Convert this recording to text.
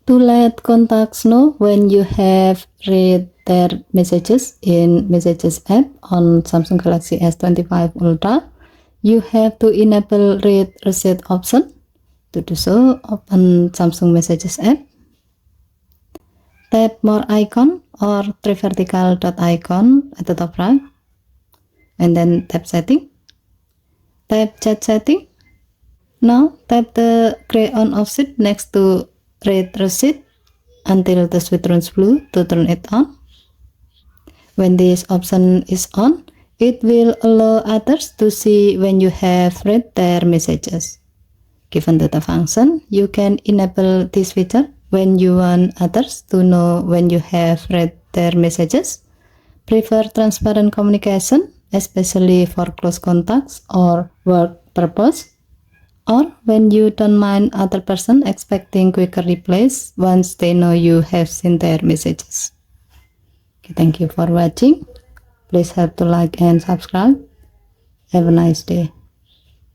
To let contacts know when you have read their messages in Messages app on Samsung Galaxy S25 Ultra, you have to enable read receipt option. To do so, open Samsung Messages app, tap more icon or three vertical dot icon at the top right, and then tap setting, tap chat setting. Now tap the gray on offset next to read receipt until the switch turns blue to turn it on. When this option is on, it will allow others to see when you have read their messages. Given data function, you can enable this feature when you want others to know when you have read their messages. Prefer transparent communication, especially for close contacts or work purpose, or when you don't mind other person expecting quicker replies once they know you have seen their messages. Okay, thank you for watching. Please help to like and subscribe. Have a nice day.